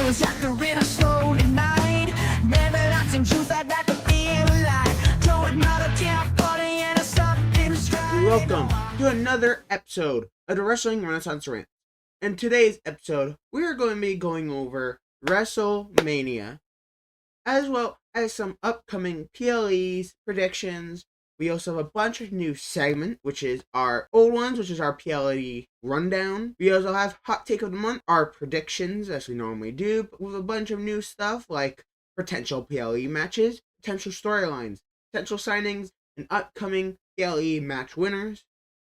feels after in a slow night. Never lasting truth I'd like to feel alive. Don't matter, can't party and something stride. Welcome to another episode of the Wrestling Renaissance Rants. In today's episode, we are going to be going over WrestleMania, as well as some upcoming PLEs, predictions. We also have a bunch of new segments, which is our old ones, which is our PLE Rundown. We also have Hot Take of the Month, our predictions, as we normally do, but with a bunch of new stuff like potential PLE matches, potential storylines, potential signings, and upcoming PLE match winners.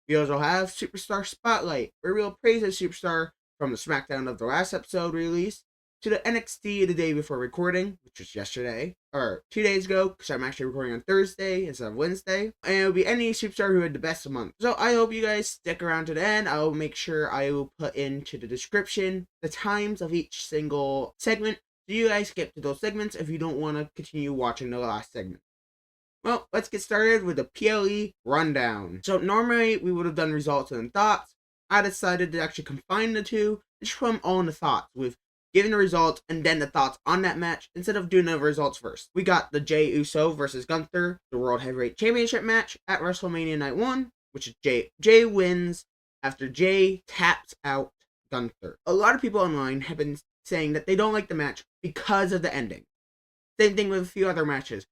We also have Superstar Spotlight, where we'll praise a superstar from the SmackDown of the last episode release to the NXT the day before recording, which was yesterday, or 2 days ago, because I'm actually recording on Thursday instead of Wednesday. And it'll be any superstar who had the best month. So I hope you guys stick around to the end. I will make sure I will put into the description the times of each single segment, so you guys skip to those segments if you don't want to continue watching the last segment. Well, let's get started with the PLE Rundown. So normally we would have done results and thoughts. I decided to actually combine the two and just put them all in the thoughts, with giving the results and then the thoughts on that match instead of doing the results first. We got the Jey Uso versus Gunther, the World Heavyweight Championship match at WrestleMania Night 1, which is Jey wins after Jey taps out Gunther. A lot of people online have been saying that they don't like the match because of the ending. Same thing with a few other matches.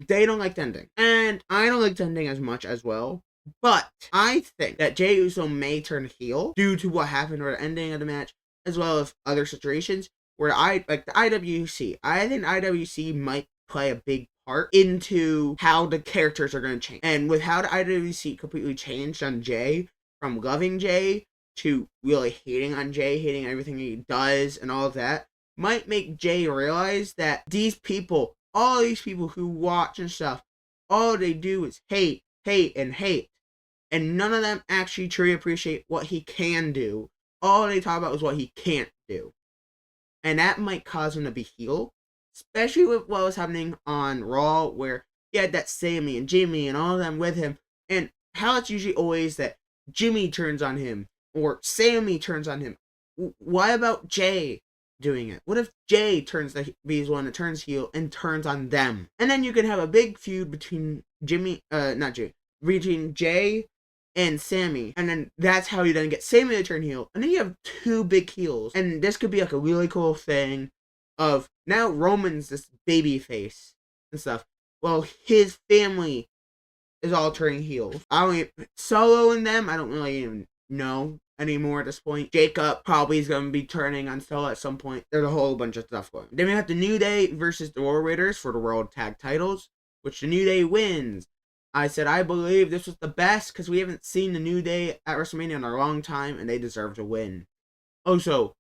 They don't like the ending. And I don't like the ending as much as well. But I think that Jey Uso may turn heel due to what happened with the ending of the match, as well as other situations where like the IWC. I think IWC might play a big part into how the characters are going to change. And with how the IWC completely changed on Jey, from loving Jey to really hating on Jey, hating everything he does and all of that, might make Jey realize that these people, all these people who watch and stuff, all they do is hate, and hate. And none of them actually truly appreciate what he can do. All they talk about is what he can't do. And that might cause him to be heel. Especially with what was happening on Raw, where he had that Sammy and Jimmy and all of them with him. And how it's usually always that Jimmy turns on him, or Sammy turns on him. Why about Jey doing it? What if Jey turns the one that turns heel and turns on them? And then you can have a big feud between between Jey and Sammy, and then that's how you then get Sammy to turn heel, and then you have two big heels, and this could be like a really cool thing of now Roman's this baby face and stuff. Well, his family is all turning heels. Solo and them, I don't really even know anymore at this point. Jacob probably is going to be turning on Solo at some point. There's a whole bunch of stuff going. Then we have the New Day versus the War Raiders for the World Tag Titles, which the New Day wins. I said I believe this was the best because we haven't seen the New Day at WrestleMania in a long time, and they deserve to win. Also,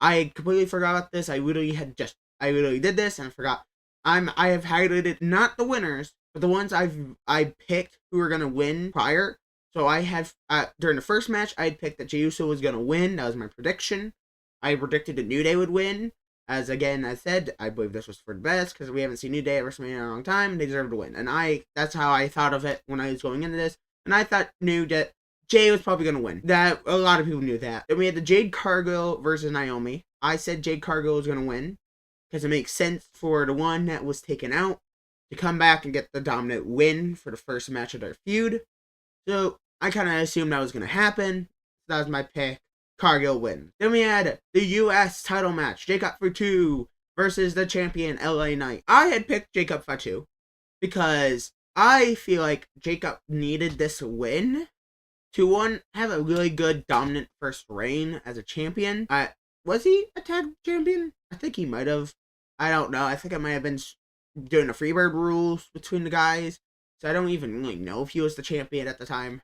I completely forgot about this. I literally did this and I forgot. I have highlighted not the winners, but the ones I picked who were gonna win prior. So I had during the first match I had picked that Jey Uso was gonna win. That was my prediction. I predicted that New Day would win. As again, I said, I believe this was for the best because we haven't seen New Day at WrestleMania in a long time, and they deserve to win. And that's how I thought of it when I was going into this. And I knew that Jey was probably going to win. That a lot of people knew that. Then we had the Jade Cargill versus Naomi. I said Jade Cargill was going to win because it makes sense for the one that was taken out to come back and get the dominant win for the first match of their feud. So I kind of assumed that was going to happen. That was my pick. Cargill win. Then we had the U.S. title match, Jacob Fatu versus the champion LA Knight. I had picked Jacob Fatu because I feel like Jacob needed this win to have a really good dominant first reign as a champion. Was he a tag champion? I think he might have. I don't know. I think I might have been doing the Freebird rules between the guys, so I don't even really know if he was the champion at the time.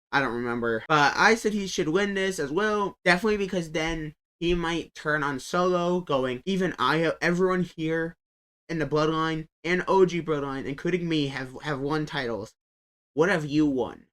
I don't remember. But I said he should win this as well. Definitely because then he might turn on Solo, going, even everyone here in the Bloodline and OG Bloodline, including me, have won titles. What have you won?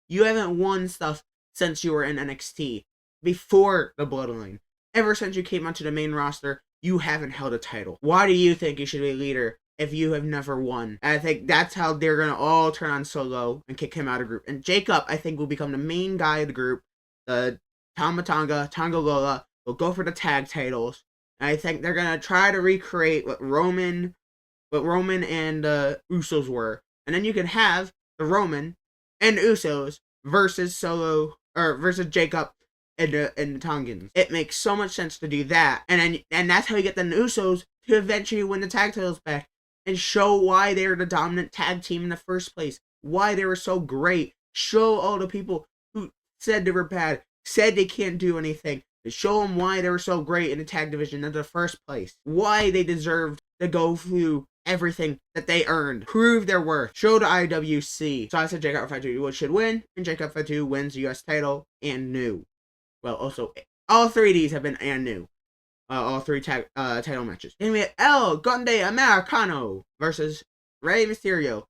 You haven't won stuff since you were in NXT, before the Bloodline. Ever since you came onto the main roster, you haven't held a title. Why do you think you should be a leader if you have never won? And I think that's how they're going to all turn on Solo and kick him out of the group. And Jacob, I think, will become the main guy of the group. The Tama Tonga Lola will go for the tag titles. And I think they're gonna try to recreate what Roman and Usos were, and then you can have the Roman and Usos versus versus Jacob and the Tongans. It makes so much sense to do that, and that's how you get the Usos to eventually win the tag titles back and show why they were the dominant tag team in the first place, why they were so great. Show all the people who said they were bad, said they can't do anything, to show them why they were so great in the tag division in the first place, why they deserved to go through everything that they earned, prove their worth, show the IWC. So I said Jacob Fatu should win, and Jacob Fatu wins the US title and new. Well, also, all three of these have been and new. All three title matches. Then we have El Grande Americano versus Rey Mysterio.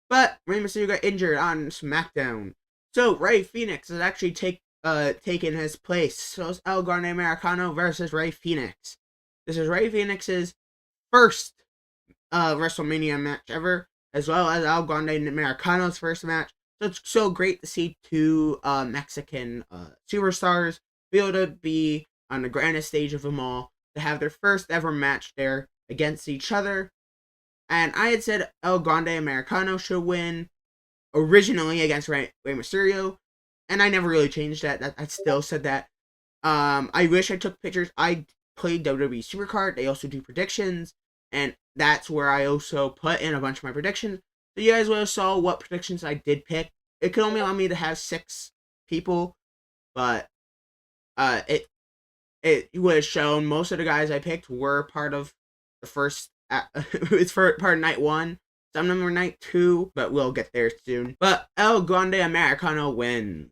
But Rey Mysterio got injured on SmackDown. So Rey Fenix has actually taken his place. So it's El Grande Americano versus Rey Fenix. This is Rey Fenix's first WrestleMania match ever, as well as El Grande Americano's first match. So it's so great to see two Mexican superstars be able to be on the grandest stage of them all, to have their first ever match there against each other. And I had said El Grande Americano should win originally against Rey Mysterio, and I never really changed that. I still said that. I wish I took pictures. I played WWE Supercard. They also do predictions, and that's where I also put in a bunch of my predictions. So you guys would have saw what predictions I did pick. It could only allow me to have 6 people, but it would have shown most of the guys I picked were part of the first. It's for part of night 1. Some of them were night 2, but we'll get there soon. But El Grande Americano wins,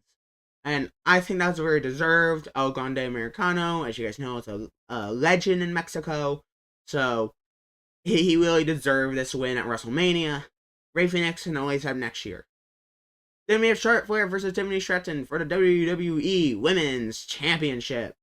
and I think that's very deserved. El Grande Americano, as you guys know, is a legend in Mexico, so he really deserved this win at WrestleMania. Rey Fenix can always have next year. Then we have Charlotte Flair versus Tiffany Stratton for the WWE Women's Championship.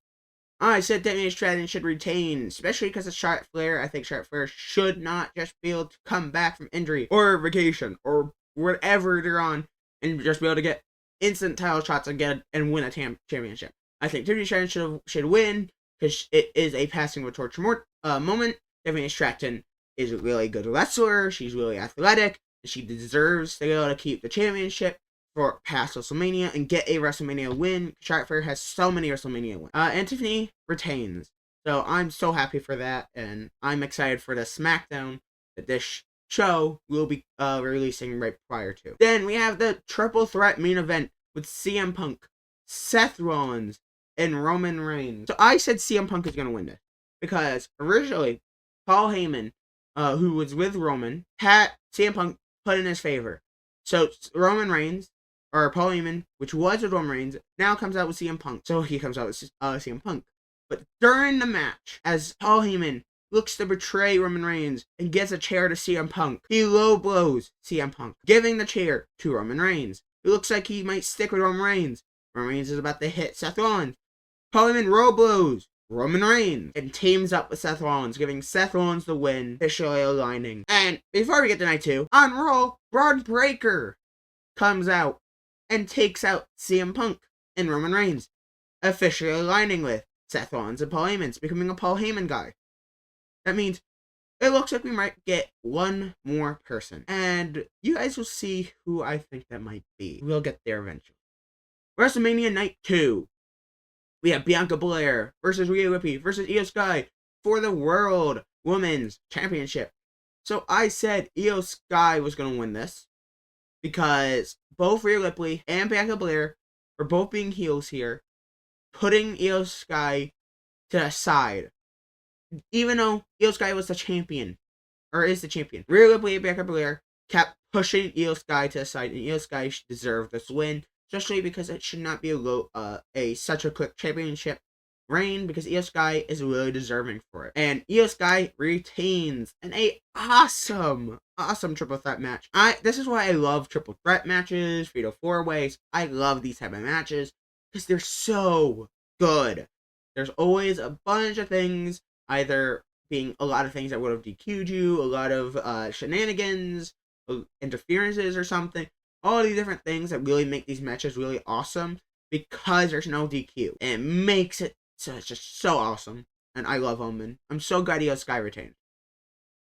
I said Tiffany Stratton should retain, especially because of Charlotte Flair. I think Charlotte Flair should not just be able to come back from injury or vacation or whatever they're on and just be able to get instant title shots and win a championship. I think Tiffany Stratton should win because it is a passing the torch moment. Tiffany Stratton is a really good wrestler. She's really athletic. And she deserves to be able to keep the championship for past WrestleMania and get a WrestleMania win. Charlotte Flair has so many WrestleMania wins. And Tiffany retains. So I'm so happy for that, and I'm excited for the SmackDown that this show will be releasing right prior to. Then we have the triple threat main event with CM Punk, Seth Rollins, and Roman Reigns. So I said CM Punk is going to win this because originally Paul Heyman, who was with Roman, had CM Punk put in his favor. So Roman Reigns, or Paul Heyman, which was with Roman Reigns, now comes out with CM Punk. So he comes out with CM Punk. But during the match, as Paul Heyman looks to betray Roman Reigns and gives a chair to CM Punk, he low blows CM Punk, giving the chair to Roman Reigns. It looks like he might stick with Roman Reigns. Roman Reigns is about to hit Seth Rollins. Paul Heyman low blows Roman Reigns and teams up with Seth Rollins, giving Seth Rollins the win, officially aligning. And before we get to night 2, on Raw, Braun Breaker comes out and takes out CM Punk and Roman Reigns, officially aligning with Seth Rollins and Paul Heyman, becoming a Paul Heyman guy. That means it looks like we might get one more person, and you guys will see who I think that might be. We'll get there eventually. WrestleMania Night 2. We have Bianca Belair versus Rhea Ripley versus Io Sky for the World Women's Championship. So I said Io Sky was going to win this because both Rhea Ripley and Bianca Belair are both being heels here, putting Io Sky to the side. Even though Io Sky was the champion, or is the champion, Rhea Ripley and Bianca Belair kept pushing Io Sky to the side, and Io Sky deserved this win, especially because it should not be such a quick championship reign, because Io Sky is really deserving for it. And Io Sky retains in a awesome triple threat match. This is why I love triple threat matches, fatal 4-ways. I love these type of matches because they're so good. There's always a bunch of things, either being a lot of things that would have DQ'd you, a lot of shenanigans, interferences or something. All these different things that really make these matches really awesome because there's no DQ. And it makes it just so awesome. and I love him, and I'm so glad he has Sky retained.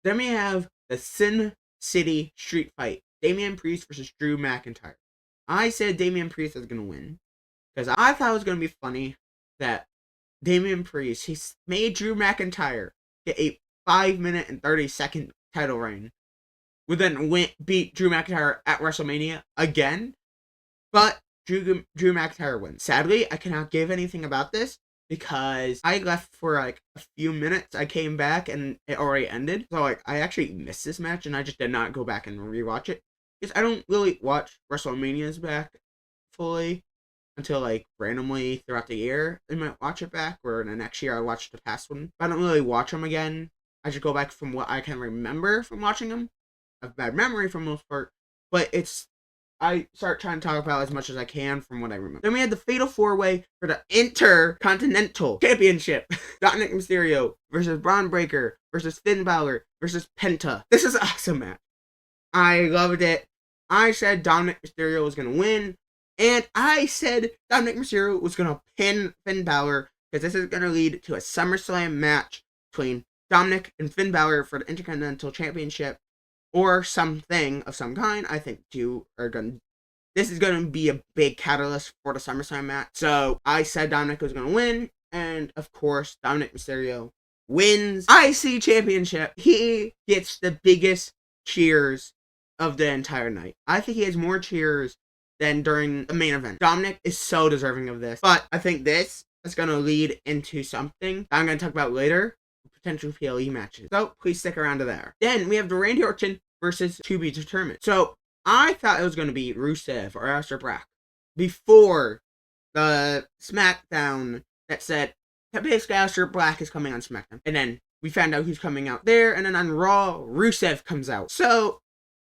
Then we have the Sin City Street Fight. Damian Priest versus Drew McIntyre. I said Damian Priest is going to win, because I thought it was going to be funny that Damian Priest, he made Drew McIntyre get a 5-minute and 30-second title reign, would then beat Drew McIntyre at WrestleMania again, but Drew McIntyre wins. Sadly, I cannot give anything about this because I left for like a few minutes. I came back and it already ended. So like I actually missed this match and I just did not go back and rewatch it. Because I don't really watch WrestleManias back fully until like randomly throughout the year. I might watch it back, or in the next year I watch the past one. But I don't really watch them again. I just go back from what I can remember from watching them. I have bad memory for the most part. But I start trying to talk about as much as I can from what I remember. Then we had the Fatal 4-Way for the Intercontinental Championship. Dominic Mysterio versus Braun Breaker versus Finn Balor versus Penta. This is an awesome match. I loved it. I said Dominic Mysterio was going to win. And I said Dominic Mysterio was going to pin Finn Balor, because this is going to lead to a SummerSlam match between Dominic and Finn Balor for the Intercontinental Championship. Or something of some kind. I think this is going to be a big catalyst for the SummerSlam match. So I said Dominic was going to win. And of course, Dominic Mysterio wins IC Championship. He gets the biggest cheers of the entire night. I think he has more cheers than during the main event. Dominic is so deserving of this. But I think this is going to lead into something that I'm going to talk about later. Potential PLE matches. So please stick around to there. Then we have the Randy Orton versus To Be Determined. So I thought it was going to be Rusev or Aleister Black before the SmackDown that said that basically Aleister Black is coming on SmackDown. And then we found out who's coming out there. And then on Raw, Rusev comes out. So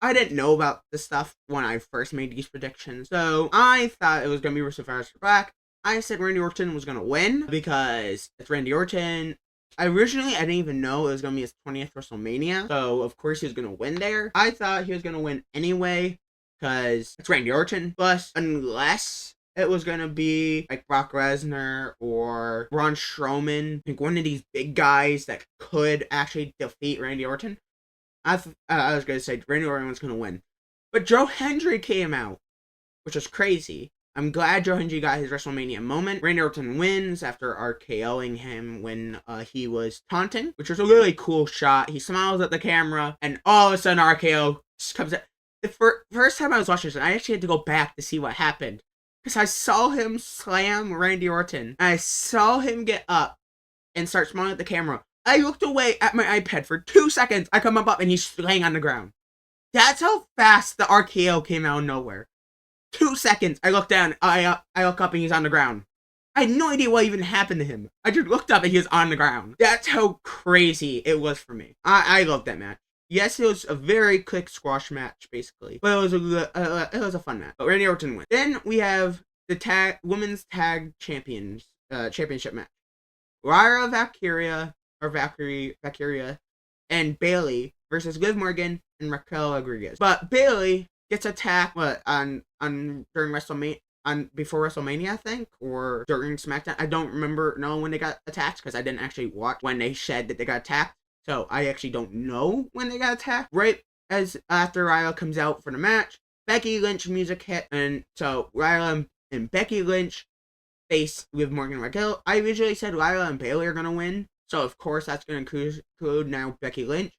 I didn't know about this stuff when I first made these predictions. So I thought it was going to be Rusev or Aleister Black. I said Randy Orton was going to win because it's Randy Orton. Originally, I didn't even know it was going to be his 20th WrestleMania. So, of course, he was going to win there. I thought he was going to win anyway, because it's Randy Orton. Plus, unless it was going to be like Brock Lesnar or Braun Strowman, like one of these big guys that could actually defeat Randy Orton, I was going to say Randy Orton was going to win. But Joe Hendry came out, which was crazy. I'm glad Joe Hendry got his WrestleMania moment. Randy Orton wins after RKOing him when he was taunting, which was a really cool shot. He smiles at the camera, and all of a sudden RKO comes out. The first time I was watching this, I actually had to go back to see what happened, because I saw him slam Randy Orton, and I saw him get up and start smiling at the camera. I looked away at my iPad for 2 seconds. I come up and he's laying on the ground. That's how fast the RKO came out of nowhere. 2 seconds, I look down, I look up and he's on the ground. I had no idea what even happened to him. I just looked up and he was on the ground. That's how crazy it was for me. I loved that match. Yes, it was a very quick squash match, basically. But it was a fun match. But Randy Orton wins. Then we have the women's tag championship match. Lyra Valkyria and Bayley versus Liv Morgan and Raquel Rodriguez. But Bayley gets attacked during WrestleMania, before WrestleMania, I think, or during SmackDown. I don't remember when they got attacked, because I didn't actually watch when they said that they got attacked. So I actually don't know when they got attacked. Right as after Ryla comes out for the match, Becky Lynch music hit, and so Ryla and Becky Lynch face Liv Morgan and Raquel. I originally said Lyra and Bayley are gonna win, so of course that's gonna include now Becky Lynch,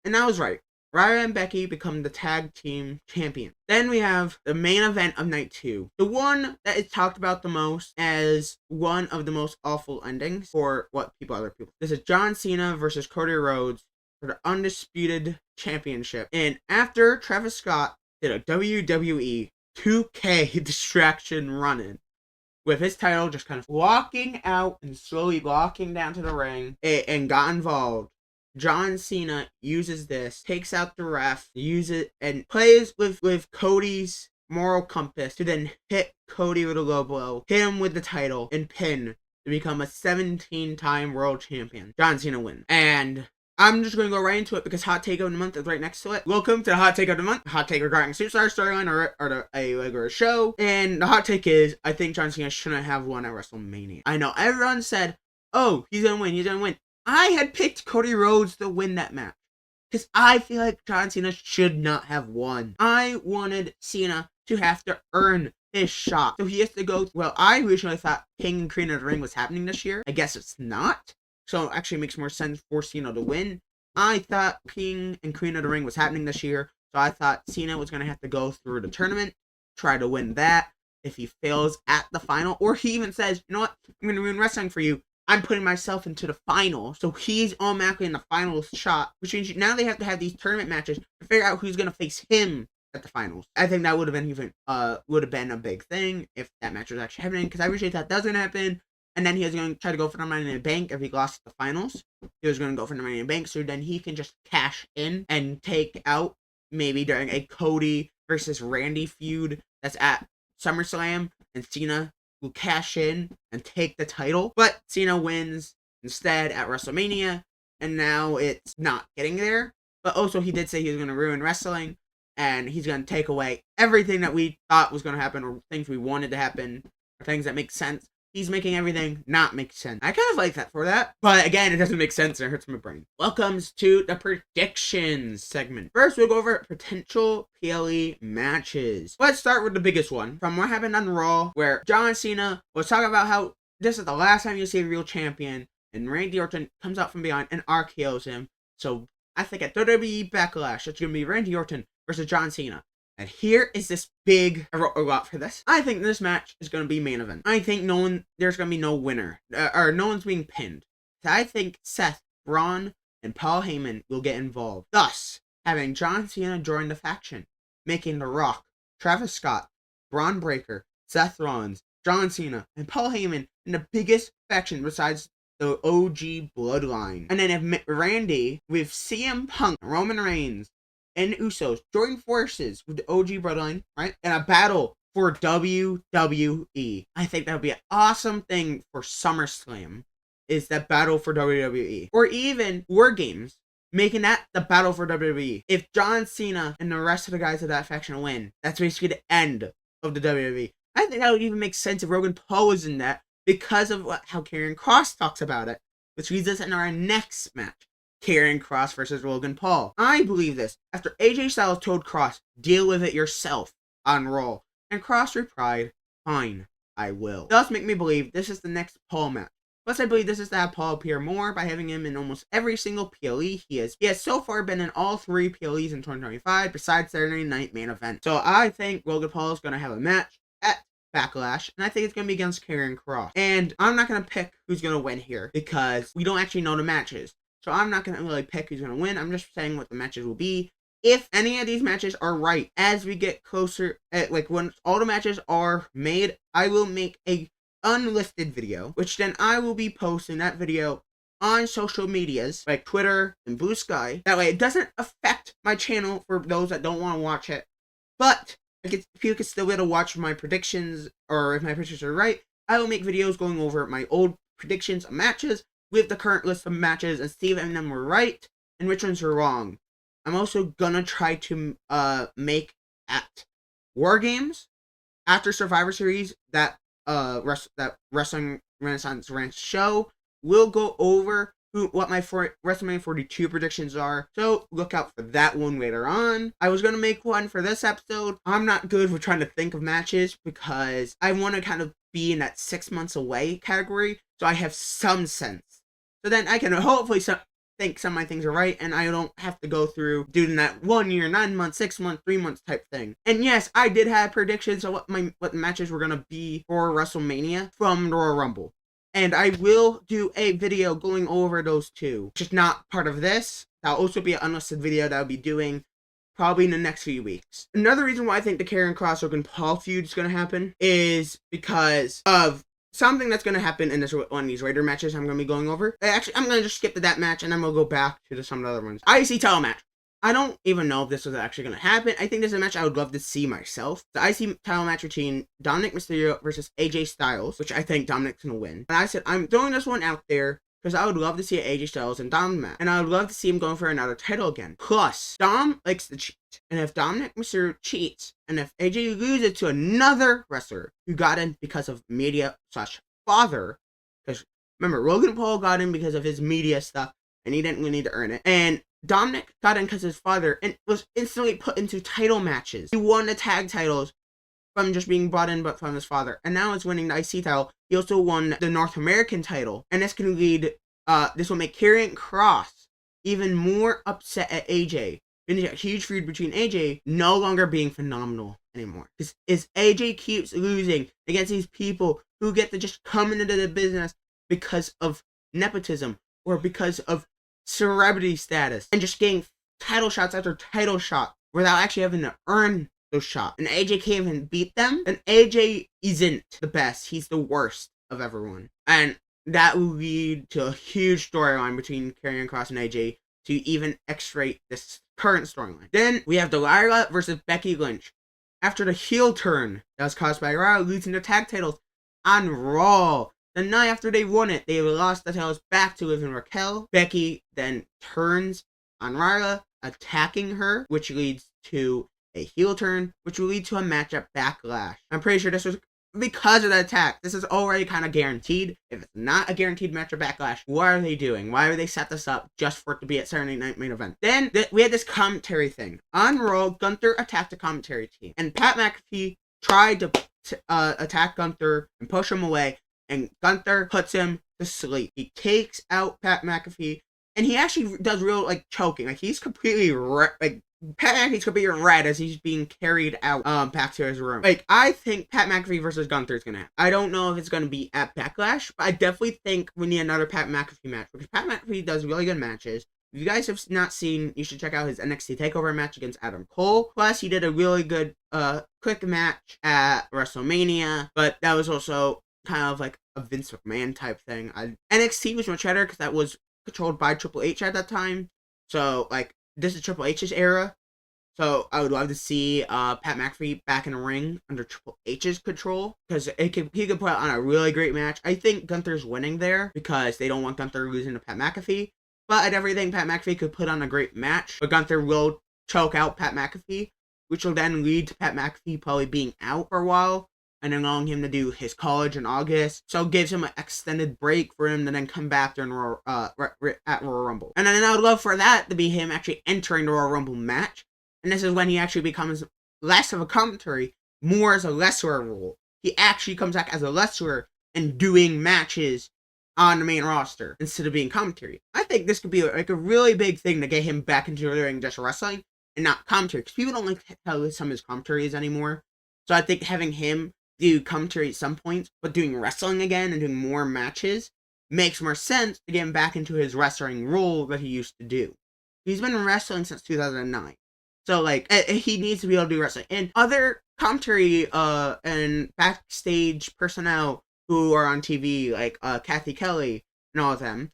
and I was right. Ryra and Becky become the tag team champion. Then we have the main event of night 2. The one that is talked about the most as one of the most awful endings for other people. This is John Cena versus Cody Rhodes for the Undisputed Championship. And after Travis Scott did a WWE 2K distraction run-in, with his title just kind of walking out and slowly walking down to the ring and got involved, John Cena uses this, takes out the ref, uses it, and plays with Cody's moral compass to then hit Cody with a low blow, hit him with the title, and pin to become a 17-time world champion. John Cena wins. And I'm just going to go right into it because Hot Take of the Month is right next to it. Welcome to the Hot Take of the Month. Hot Take regarding Superstar storyline or a regular show. And the hot take is, I think John Cena shouldn't have won at WrestleMania. I know everyone said, oh, he's gonna win, he's gonna win. I had picked Cody Rhodes to win that match. Because I feel like John Cena should not have won. I wanted Cena to have to earn his shot. So he has to go, well, I originally thought King and Queen of the Ring was happening this year. I guess it's not. So it actually makes more sense for Cena to win. I thought King and Queen of the Ring was happening this year. So I thought Cena was going to have to go through the tournament, try to win that. If he fails at the final, or he even says, you know what, I'm going to ruin wrestling for you. I'm putting myself into the final, so he's automatically in the final shot, which means now they have to have these tournament matches to figure out who's gonna face him at the finals. I think that would have been a big thing if that match was actually happening, because I originally thought that was gonna happen, and then he was gonna try to go for the Money in the Bank if he lost the finals. He was gonna go for the Money in the Bank, so then he can just cash in and take out maybe during a Cody versus Randy feud that's at SummerSlam, and Cena will cash in and take the title. But Cena wins instead at WrestleMania, and now it's not getting there. But also, he did say he was going to ruin wrestling, and he's going to take away everything that we thought was going to happen, or things we wanted to happen, or things that make sense. He's making everything not make sense. I kind of like that for that. But again, it doesn't make sense and it hurts my brain. Welcome to the predictions segment. First, we'll go over potential PLE matches. Let's start with the biggest one. From what happened on Raw, where John Cena was talking about how this is the last time you see a real champion, and Randy Orton comes out from behind and RKOs him. So I think at WWE Backlash, it's going to be Randy Orton versus John Cena. And here is this big, I wrote a lot for this. I think this match is going to be main event. I think there's going to be no winner, or no one's being pinned. So I think Seth, Braun, and Paul Heyman will get involved. Thus, having John Cena join the faction, making The Rock, Travis Scott, Braun Breaker, Seth Rollins, John Cena, and Paul Heyman in the biggest faction besides the OG Bloodline. And then if Randy with CM Punk, Roman Reigns, and Usos join forces with the OG Bloodline, right? In a battle for WWE. I think that would be an awesome thing for SummerSlam, is that battle for WWE. Or even War Games, making that the battle for WWE. If John Cena and the rest of the guys of that faction win, that's basically the end of the WWE. I think that would even make sense if Logan Paul was in that, because of how Karrion Kross talks about it, which leads us into our next match. Karrion Kross versus Logan Paul. I believe this after AJ Styles told Kross, deal with it yourself on Raw. And Kross replied, fine, I will. Thus make me believe this is the next Paul match. Plus I believe this is to have Paul appear more by having him in almost every single PLE he has. He has so far been in all 3 PLEs in 2025 besides Saturday Night Main Event. So I think Logan Paul is going to have a match at Backlash, and I think it's going to be against Karrion Kross. And I'm not going to pick who's going to win here because we don't actually know the matches. So I'm not going to really pick who's going to win. I'm just saying what the matches will be. If any of these matches are right, as we get closer, like when all the matches are made, I will make a unlisted video, which then I will be posting that video on social medias, like Twitter and Blue Sky. That way it doesn't affect my channel for those that don't want to watch it. But people can still be able to watch my predictions, or if my predictions are right, I will make videos going over my old predictions of matches with the current list of matches and see if any of them were right and which ones were wrong. I'm also gonna try to make at War Games after Survivor Series that Wrestling Renaissance Rants show. We'll go over what my WrestleMania 42 predictions are, so look out for that one later on. I was gonna make one for this episode. I'm not good with trying to think of matches because I want to kind of be in that 6 months away category, so I have some sense. So then I can hopefully think some of my things are right, and I don't have to go through doing that 1 year, 9 months, 6 months, 3 months type thing. And yes, I did have predictions of what the matches were gonna be for WrestleMania from the Royal Rumble. And I will do a video going over those two, which is not part of this. That'll also be an unlisted video that I'll be doing probably in the next few weeks. Another reason why I think the Karrion Kross Logan Paul feud is gonna happen is because of something that's going to happen in this one of these Raider matches I'm going to be going over. Actually, I'm going to just skip to that match, and then we'll go back to some of the other ones. IC title match. I don't even know if this was actually going to happen. I think this is a match I would love to see myself. The IC title match between Dominic Mysterio versus AJ Styles, which I think Dominic's going to win. And I said, I'm throwing this one out there because I would love to see an AJ Styles and Dom match. And I would love to see him going for another title again. Plus, Dom likes to cheat. And if Dominic Mysterio cheats, and if AJ loses to another wrestler who got in because of media/father, because Remember, Logan Paul got in because of his media stuff, and he didn't really need to earn it. And Dominic got in because his father and was instantly put into title matches. He won the tag titles from just being brought in, but from his father. And now he's winning the IC title. He also won the North American title. And this can lead, this will make Karrion Kross even more upset at AJ. There's a huge feud between AJ no longer being phenomenal anymore. Because as AJ keeps losing against these people who get to just come into the business because of nepotism or because of celebrity status and just getting title shots after title shot without actually having to earn those shots. And AJ can't even beat them. And AJ isn't the best. He's the worst of everyone. And that will lead to a huge storyline between Karrion Kross and AJ to even X-rate this current storyline. Then we have Delilah versus Becky Lynch. After the heel turn that was caused by Delilah losing their tag titles on Raw, the night after they won it, they lost the titles back to Liv and Raquel. Becky then turns on Delilah, attacking her, which leads to a heel turn, which will lead to a match at Backlash. I'm pretty sure this was because of the attack. This is already kind of guaranteed. If it's not a guaranteed match at Backlash, what are they doing? Why would they set this up just for it to be at Saturday Night Main Event? Then we had this commentary thing. On Raw, Gunther attacked the commentary team. And Pat McAfee tried to attack Gunther and push him away. And Gunther puts him to sleep. He takes out Pat McAfee. And he actually does real, choking. He's completely, Pat McAfee's completely red as he's being carried out, back to his room. I think Pat McAfee versus Gunther is gonna happen. I don't know if it's gonna be at Backlash, but I definitely think we need another Pat McAfee match. Because Pat McAfee does really good matches. If you guys have not seen, you should check out his NXT TakeOver match against Adam Cole. Plus, he did a really good, quick match at WrestleMania. But that was also kind of like a Vince McMahon type thing. NXT was much better because that was controlled by Triple H at that time. So, this is Triple H's era. So, I would love to see Pat McAfee back in the ring under Triple H's control. Because he could put on a really great match. I think Gunther's winning there because they don't want Gunther losing to Pat McAfee. But I definitely think Pat McAfee could put on a great match. But Gunther will choke out Pat McAfee, which will then lead to Pat McAfee probably being out for a while. And allowing him to do his college in August. So it gives him an extended break for him to then come back during at Royal Rumble. And then I would love for that to be him actually entering the Royal Rumble match. And this is when he actually becomes less of a commentary, more as a wrestler role. He actually comes back as a wrestler and doing matches on the main roster instead of being commentary. I think this could be a really big thing to get him back into doing just wrestling and not commentary. Because people don't like how some of his commentaries anymore. So I think having him do commentary at some points, but doing wrestling again and doing more matches makes more sense to get him back into his wrestling role that he used to do. He's been wrestling since 2009. So, he needs to be able to do wrestling. And other commentary and backstage personnel who are on TV, like Kathy Kelly and all of them,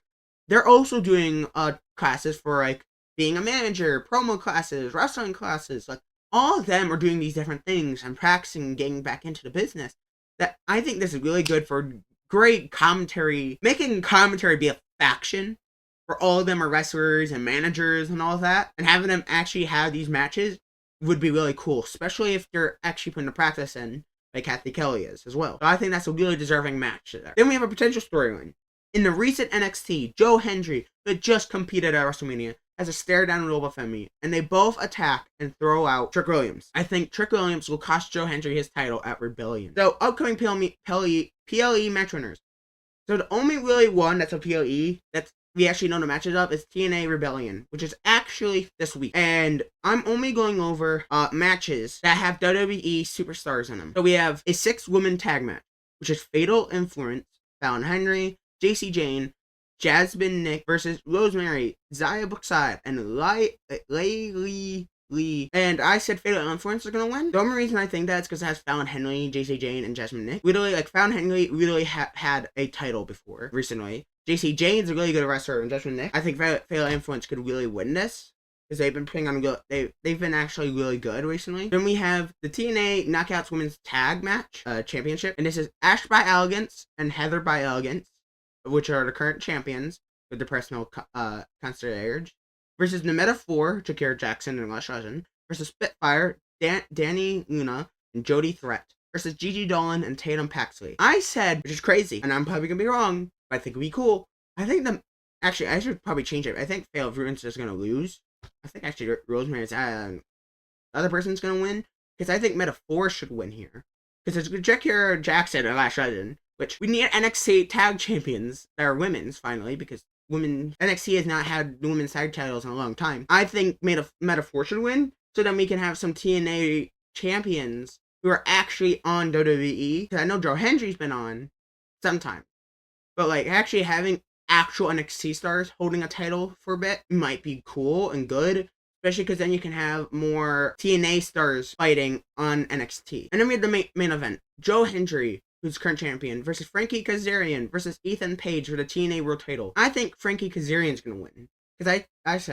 they're also doing classes for, being a manager, promo classes, wrestling classes, all of them are doing these different things and practicing and getting back into the business. That I think this is really good for great commentary, making commentary be a faction for all of them are wrestlers and managers and all of that, and having them actually have these matches would be really cool, especially if they're actually putting the practice in, like Kathy Kelly is as well. So I think that's a really deserving match there. Then we have a potential storyline. In the recent NXT, Joe Hendry, who had just competed at WrestleMania, has a stare down with Robo Femi, and they both attack and throw out Trick Williams. I think Trick Williams will cost Joe Hendry his title at Rebellion. So, upcoming PLE match winners. So, the only really one that's a PLE that we actually know the matches of is TNA Rebellion, which is actually this week. And I'm only going over matches that have WWE superstars in them. So, we have a 6-woman tag match, which is Fatal Influence, Fallon Henry, JC Jane, Jasmine Nick versus Rosemary, Zaya Brookside, and Laylee Lee. And I said Fatal Influence are going to win. The only reason I think that is because it has Fallon Henley, JC Jane, and Jasmine Nick. Literally, Fallon Henley really had a title before, recently. JC Jane's a really good wrestler, and Jasmine Nick. I think Fatal Influence could really win this. Because they've been putting on good, they've been actually really good recently. Then we have the TNA Knockouts Women's Tag Match Championship. And this is Ash by Elegance and Heather by Elegance, which are the current champions with the personal concierge, versus Nemeta 4, Shakira Jackson and Lush Hudson, versus Spitfire, Danny Luna, and Jody Threat, versus Gigi Dolan and Tatum Paxley. I said, which is crazy, and I'm probably gonna be wrong, I think it'd be cool. I think actually, I should probably change it. I think Fail of Ruins is going to lose. I think actually Rosemary's the other person's going to win. Because I think Metaphor should win here. Because it's Jack Jackson or Lash Legend, which we need NXT tag champions that are women's finally, because NXT has not had women's tag titles in a long time. I think Metaphor should win, so then we can have some TNA champions who are actually on WWE. Because I know Joe Hendry's been on sometime, but like actually having actual NXT stars holding a title for a bit might be cool and good. Especially because then you can have more TNA stars fighting on NXT. And then we have the main event. Joe Hendry, who's current champion, versus Frankie Kazarian versus Ethan Page for the TNA World title. I think Frankie Kazarian's going to win. Because as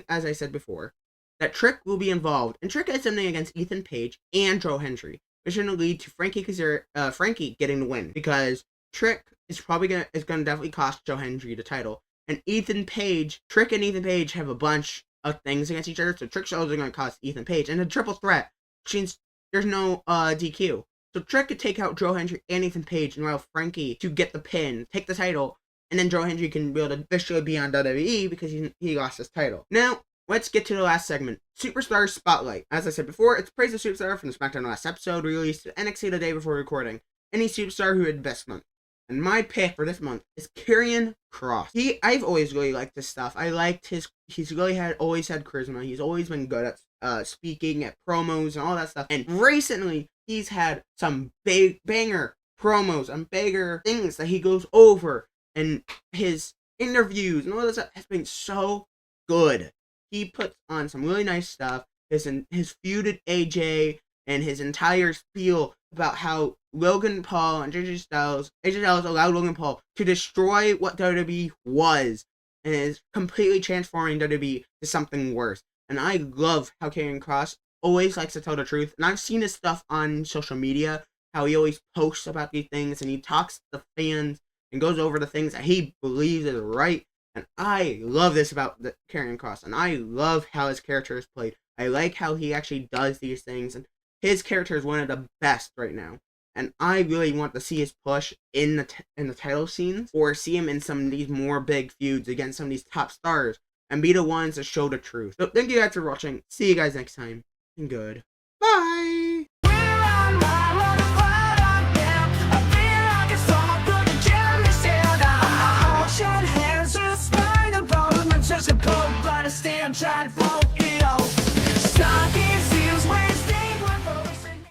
I said before, that Trick will be involved. And Trick has something against Ethan Page and Joe Hendry, which is going to lead to Frankie getting the win. Because Trick is probably going to definitely cost Joe Hendry the title. And Trick and Ethan Page have a bunch of things against each other, so Trick's also going to cost Ethan Page, and a triple threat, which means there's no DQ. So Trick could take out Joe Hendry and Ethan Page and allow Frankie to get the pin, take the title, and then Joe Hendry can be able to officially be on WWE because he lost his title. Now, let's get to the last segment, Superstar Spotlight. As I said before, it's Praise the Superstar from the SmackDown last episode, released to NXT the day before recording. Any superstar who had best month. And my pick for this month is Karrion Kross. I've always really liked his stuff. I liked he's really always had charisma. He's always been good at speaking, at promos, and all that stuff. And recently, he's had some banger promos and banger things that he goes over. And his interviews and all that stuff has been so good. He puts on some really nice stuff. His feuded AJ and his entire spiel about how Logan Paul and AJ Styles allowed Logan Paul to destroy what WWE was and is completely transforming WWE to something worse. And I love how Karrion Kross always likes to tell the truth. And I've seen his stuff on social media, how he always posts about these things and he talks to the fans and goes over the things that he believes is right. And I love this about Karrion Kross. And I love how his character is played. I like how he actually does these things. And his character is one of the best right now. And I really want to see his push in the title scenes, or see him in some of these more big feuds against some of these top stars, and be the ones that show the truth. So thank you guys for watching. See you guys next time, and good. Bye!